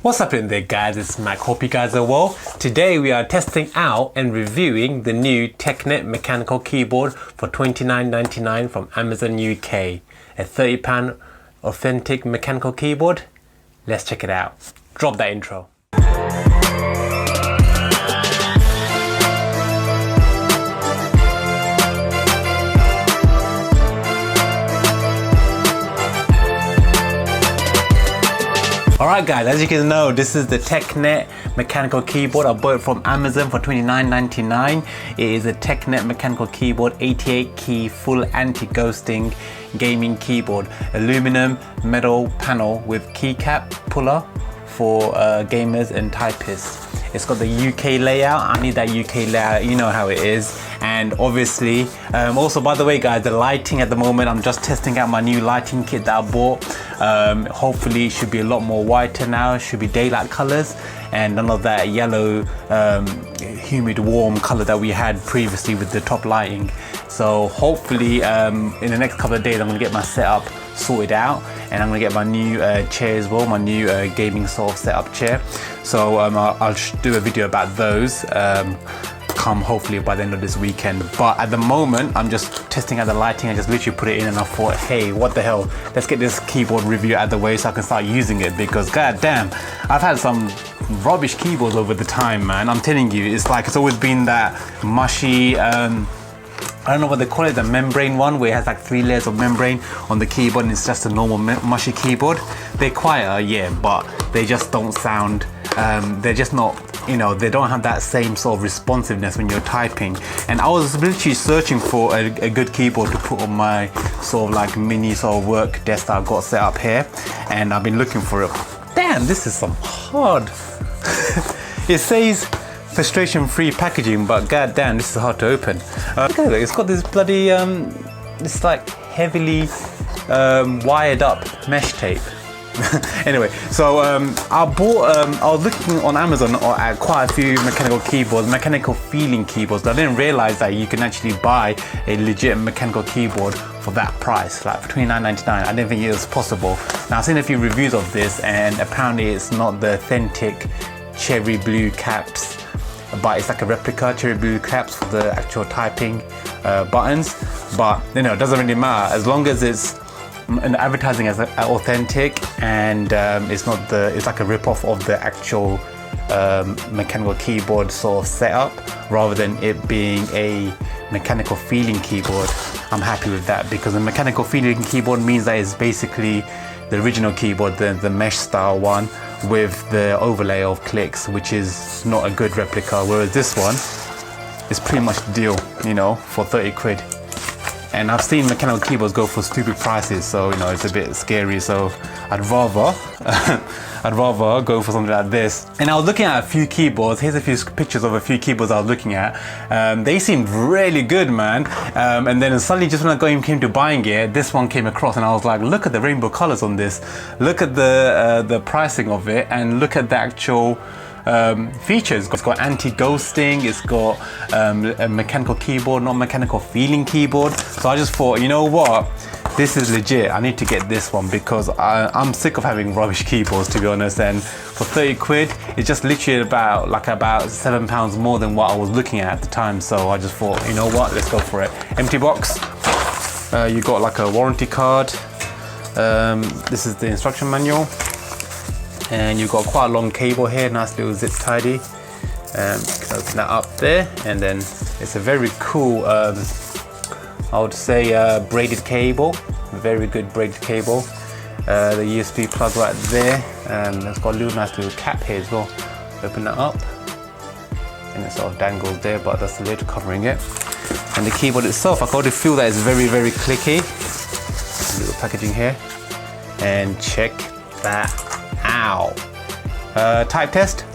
What's up in there, guys? It's Mac. Hope you guys are well. Today we are testing out and reviewing the new TECKNET mechanical keyboard for $29.99 from Amazon UK. A £30 authentic mechanical keyboard. Let's check it out. Drop that intro. Alright guys, as you can know, this is the TECKNET mechanical keyboard. I bought it from Amazon for $29.99. It is a TECKNET mechanical keyboard, 88 key, full anti-ghosting gaming keyboard. Aluminum metal panel with keycap puller for gamers and typists. It's got the UK layout. I need that UK layout, you know how it is. And obviously, also by the way guys, the lighting at the moment, I'm just testing out my new lighting kit that I bought. Hopefully it should be a lot more whiter now. It should be daylight colors and none of that yellow, humid, warm color that we had previously with the top lighting. So hopefully in the next couple of days, I'm gonna get my setup sorted out and I'm gonna get my new chair as well, my new gaming sort of setup chair. So I'll do a video about those come hopefully by the end of this weekend. But at the moment I'm just testing out the lighting. I just literally put it in and I thought, hey, what the hell, let's get this keyboard review out of the way so I can start using it, because god damn, I've had some rubbish keyboards over the time, man. I'm telling you, it's like it's always been that mushy, I don't know what they call it, the membrane one, where it has like 3 layers of membrane on the keyboard and it's just a normal mushy keyboard. They're quieter, yeah, but they just don't sound, they're just not, you know, they don't have that same sort of responsiveness when you're typing. And I was literally searching for a good keyboard to put on my sort of like mini sort of work desk that I've got set up here, and I've been looking for it. Damn, this is some hard. It says frustration-free packaging, but god damn, this is hard to open. Look at it, it's got this bloody, it's like heavily wired up mesh tape. Anyway, so I was looking on Amazon at quite a few mechanical keyboards, mechanical feeling keyboards, but I didn't realize that you can actually buy a legit mechanical keyboard for that price, like for $29.99. I didn't think it was possible. Now I've seen a few reviews of this and apparently it's not the authentic cherry blue caps, but it's like a replica cherry blue caps for the actual typing buttons. But you know, it doesn't really matter as long as it's advertising as authentic and it's not it's like a rip-off of the actual mechanical keyboard sort of setup rather than it being a mechanical feeling keyboard. I'm happy with that, because a mechanical feeling keyboard means that it's basically the original keyboard, the mesh style one with the overlay of clicks, which is not a good replica, whereas this one is pretty much the deal, you know, for 30 quid. And I've seen mechanical keyboards go for stupid prices, so you know it's a bit scary. So I'd rather go for something like this. And I was looking at a few keyboards. Here's a few pictures of a few keyboards I was looking at. They seemed really good, man. And then suddenly, just when I came to buying it, this one came across, and I was like, look at the rainbow colors on this. Look at the pricing of it, and look at the actual features. It's got anti-ghosting, it's got a mechanical keyboard, not mechanical feeling keyboard. So I just thought, you know what, this is legit. I need to get this one because I'm sick of having rubbish keyboards, to be honest. And for 30 quid, it's just literally about £7 more than what I was looking at the time. So I just thought, you know what, let's go for it. Empty box. You got like a warranty card. This is the instruction manual. And you've got quite a long cable here, nice little zip tidy. You can open that up there, and then it's a very cool, I would say braided cable, very good braided cable. The USB plug right there, and it's got a little nice little cap here as well. Open that up, and it sort of dangles there, but that's the lid covering it. And the keyboard itself, I can already feel that it's very, very clicky. A little packaging here, and check that out. Type test.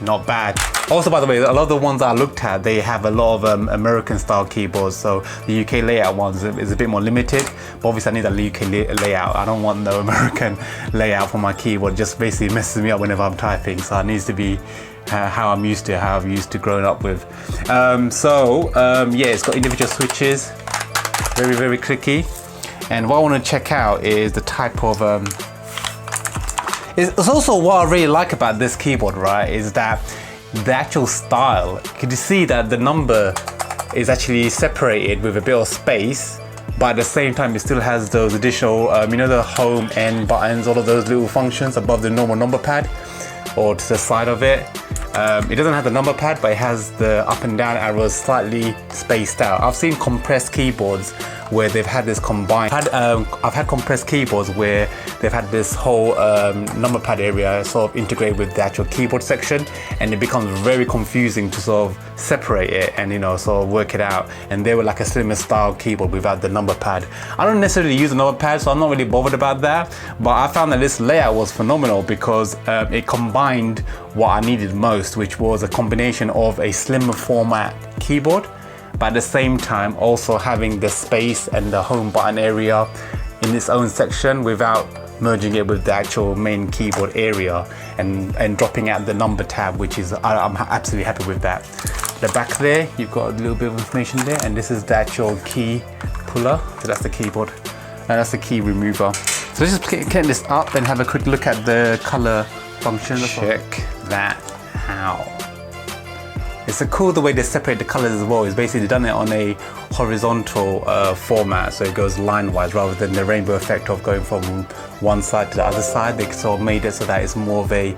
Not bad. Also, by the way, a lot of the ones I looked at, they have a lot of American style keyboards, so the UK layout ones is a bit more limited, but obviously I need a UK layout. I don't want no American layout for my keyboard. It just basically messes me up whenever I'm typing, so it needs to be how I've used to growing up with. Yeah, it's got individual switches, very, very clicky. And what I want to check out is the type of it's also what I really like about this keyboard, right, is that the actual style. Could you see that the number is actually separated with a bit of space, but at the same time it still has those additional you know, the home and buttons, all of those little functions above the normal number pad or to the side of it. It doesn't have the number pad, but it has the up and down arrows slightly spaced out. I've seen compressed keyboards where they've had this combined. I've had compressed keyboards where they've had this whole number pad area sort of integrated with the actual keyboard section, and it becomes very confusing to sort of separate it and, you know, sort of work it out. And they were like a slimmer style keyboard without the number pad. I don't necessarily use a number pad, so I'm not really bothered about that, but I found that this layout was phenomenal because it combined what I needed most, which was a combination of a slimmer format keyboard, but at the same time also having the space and the home button area in its own section without merging it with the actual main keyboard area and dropping out the number tab, which is, I'm absolutely happy with that. The back there, you've got a little bit of information there, and this is the actual key puller. So that's the keyboard, and that's the key remover. So let's just get this up and have a quick look at the color function. Check that out. It's a cool the way they separate the colors as well. It's basically done it on a horizontal format, so it goes line-wise rather than the rainbow effect of going from one side to the other side. They sort of made it so that it's more of a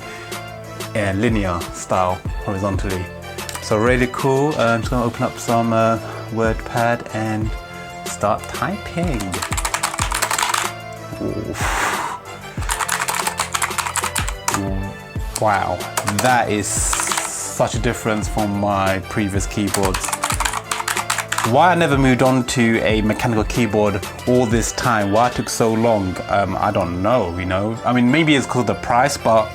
linear style horizontally. So really cool. I'm just going to open up some WordPad and start typing. Wow, that is such a difference from my previous keyboards. Why I never moved on to a mechanical keyboard all this time, why it took so long, I don't know, you know. I mean, maybe it's because of the price, but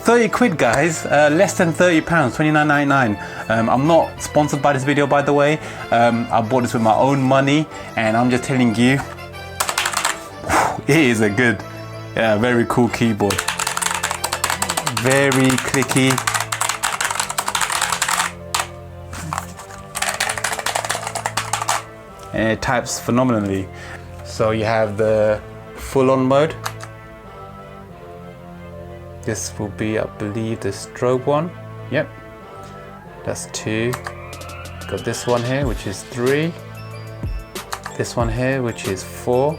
30 quid, guys, less than £30, £29.99. I'm not sponsored by this video, by the way. I bought this with my own money, and I'm just telling you, it is a good, very cool keyboard. Very clicky. And it types phenomenally. So you have the full-on mode. This will be, I believe, the strobe one. Yep, that's 2. Got this one here, which is 3. This one here, which is 4.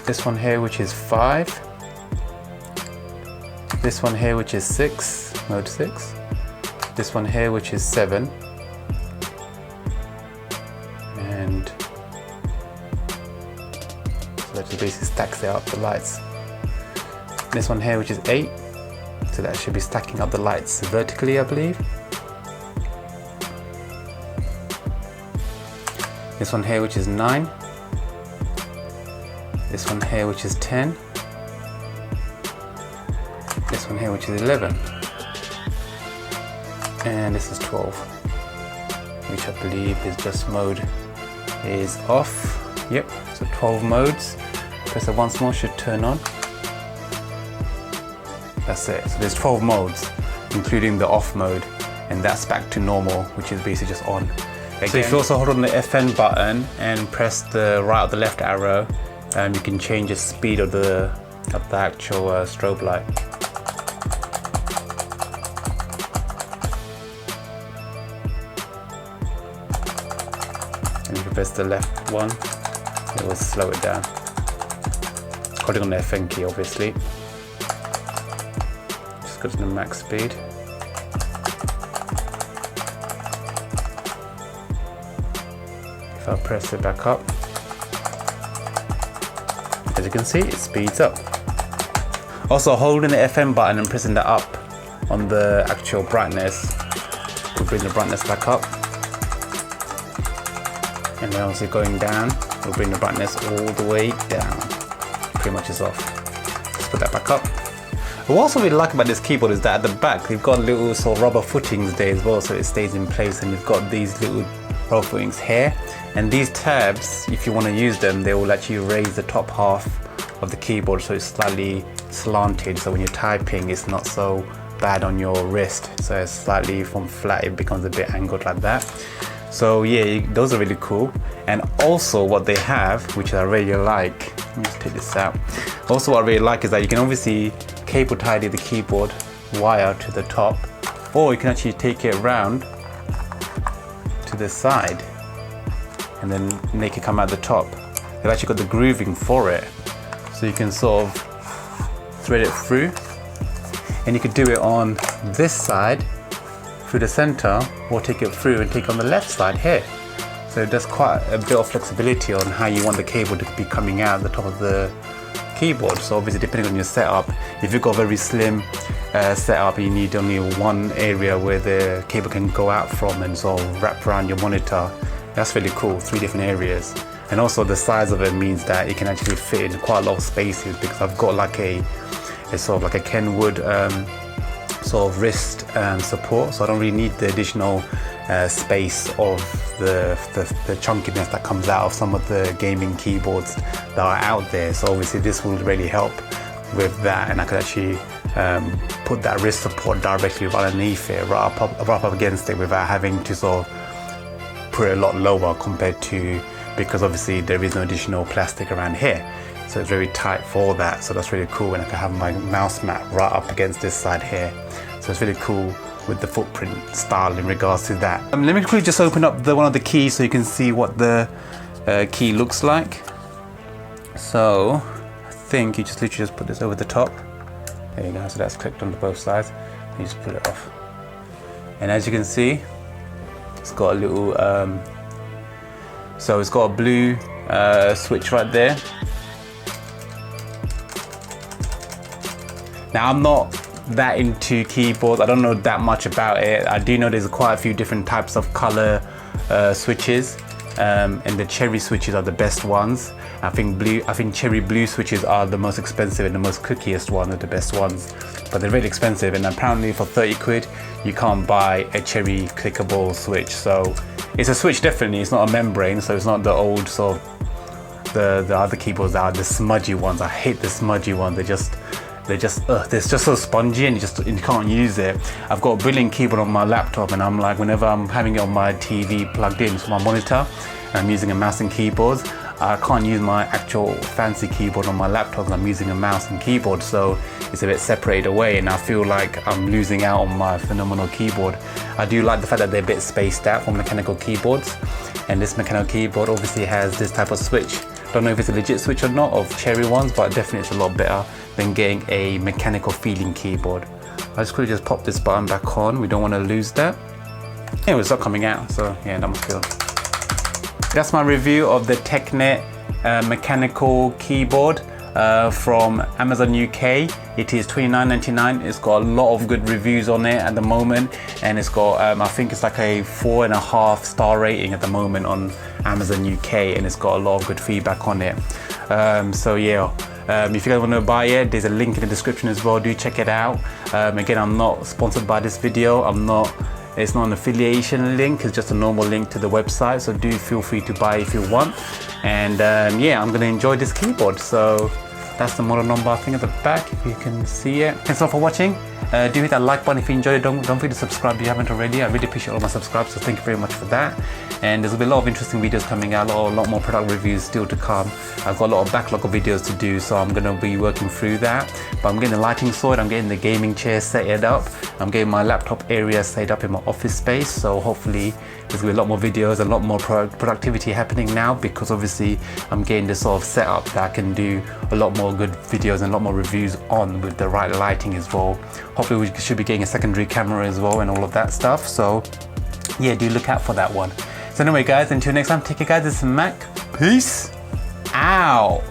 This one here, which is 5. This one here, which is 6, mode 6. This one here, which is 7. And so that just basically stacks it up the lights. This one here, which is 8. So that should be stacking up the lights vertically, I believe. This one here, which is 9. This one here, which is 10. This one here, which is 11. And this is 12, which I believe is just mode is off. Yep, so 12 modes. Press it once more, should turn on. That's it. So there's 12 modes, including the off mode, and that's back to normal, which is basically just on. Again. So if you also hold on the FN button and press the right or the left arrow, you can change the speed of the actual strobe light. And if you press the left one, it will slow it down. Holding on the FN key, obviously. Just go to the max speed. If I press it back up, as you can see, it speeds up. Also, holding the FM button and pressing that up on the actual brightness will bring the brightness back up. And then also going down will bring the brightness all the way down. Pretty much is off. Let's put that back up. What I also really like about this keyboard is that at the back they've got little sort of rubber footings there as well, so it stays in place, and you've got these little rubber footings here. And these tabs, if you want to use them, they will actually raise the top half of the keyboard so it's slightly slanted, so when you're typing it's not so bad on your wrist. So it's slightly from flat, it becomes a bit angled like that. So yeah, those are really cool. And also what they have, which I really like, let me just take this out. Also what I really like is that you can obviously cable tie the keyboard wire to the top, or you can actually take it around to the side and then make it come out the top. They've actually got the grooving for it, so you can sort of thread it through, and you could do it on this side through the center, or take it through and take it on the left side here. So there's quite a bit of flexibility on how you want the cable to be coming out the top of the keyboard. So obviously depending on your setup, if you've got a very slim setup and you need only one area where the cable can go out from and sort of wrap around your monitor, that's really cool, 3 different areas. And also the size of it means that it can actually fit in quite a lot of spaces, because I've got like a sort of like a Kenwood sort of wrist support, so I don't really need the additional space of the chunkiness that comes out of some of the gaming keyboards that are out there. So obviously this will really help with that, and I could actually put that wrist support directly right underneath it, right up against it, without having to sort of put it a lot lower compared to, because obviously there is no additional plastic around here. So it's very tight for that, so that's really cool. And I can have my mouse mat right up against this side here. So it's really cool with the footprint style in regards to that. Let me quickly just open up one of the keys so you can see what the key looks like. So I think you just literally just put this over the top. There you go, so that's clicked onto both sides. You just pull it off. And as you can see, it's got a little, so it's got a blue switch right there. Now I'm not that into keyboards, I don't know that much about it. I do know there's quite a few different types of color switches, and the cherry switches are the best ones. I think cherry blue switches are the most expensive, and the most cookiest ones are the best ones, but they're really expensive. And apparently for 30 quid you can't buy a cherry clickable switch. So it's a switch, definitely, it's not a membrane, so it's not the old sort of the other keyboards that are the smudgy ones. I hate the smudgy ones. They're just so spongy, and you can't use it. I've got a brilliant keyboard on my laptop, and I'm like, whenever I'm having it on my TV plugged in to my monitor and I'm using a mouse and keyboard, I can't use my actual fancy keyboard on my laptop, and I'm using a mouse and keyboard, so it's a bit separated away, and I feel like I'm losing out on my phenomenal keyboard. I do like the fact that they're a bit spaced out for mechanical keyboards, and this mechanical keyboard obviously has this type of switch. Don't know if it's a legit switch or not of cherry ones, but definitely it's a lot better than getting a mechanical feeling keyboard. I just quickly pop this button back on. We don't want to lose that. Anyway, it's not coming out, so yeah, that must feel. That's my review of the TECKNET mechanical keyboard from Amazon UK. It is $29.99. It's got a lot of good reviews on it at the moment, and it's got I think it's like a 4.5 star rating at the moment on Amazon UK, and it's got a lot of good feedback on it. So yeah, if you guys want to buy it, there's a link in the description as well. Do check it out. Again, I'm not sponsored by this video. It's not an affiliation link, it's just a normal link to the website, so do feel free to buy if you want. And yeah, I'm going to enjoy this keyboard. So that's the model number, I think, at the back, if you can see it. Thanks a lot for watching. Do hit that like button if you enjoyed it. Don't forget to subscribe if you haven't already. I really appreciate all my subscribers, so thank you very much for that. And there's going to be a lot of interesting videos coming out, a lot more product reviews still to come. I've got a lot of backlog of videos to do, so I'm going to be working through that. But I'm getting the lighting sorted, I'm getting the gaming chair set up, I'm getting my laptop area set up in my office space, so hopefully there's going to be a lot more videos, a lot more productivity happening now, because obviously I'm getting this sort of setup that I can do a lot more good videos and a lot more reviews on with the right lighting as well. Hopefully we should be getting a secondary camera as well and all of that stuff, so yeah, do look out for that one. So anyway guys, until next time, take care guys, this is Mac, peace out.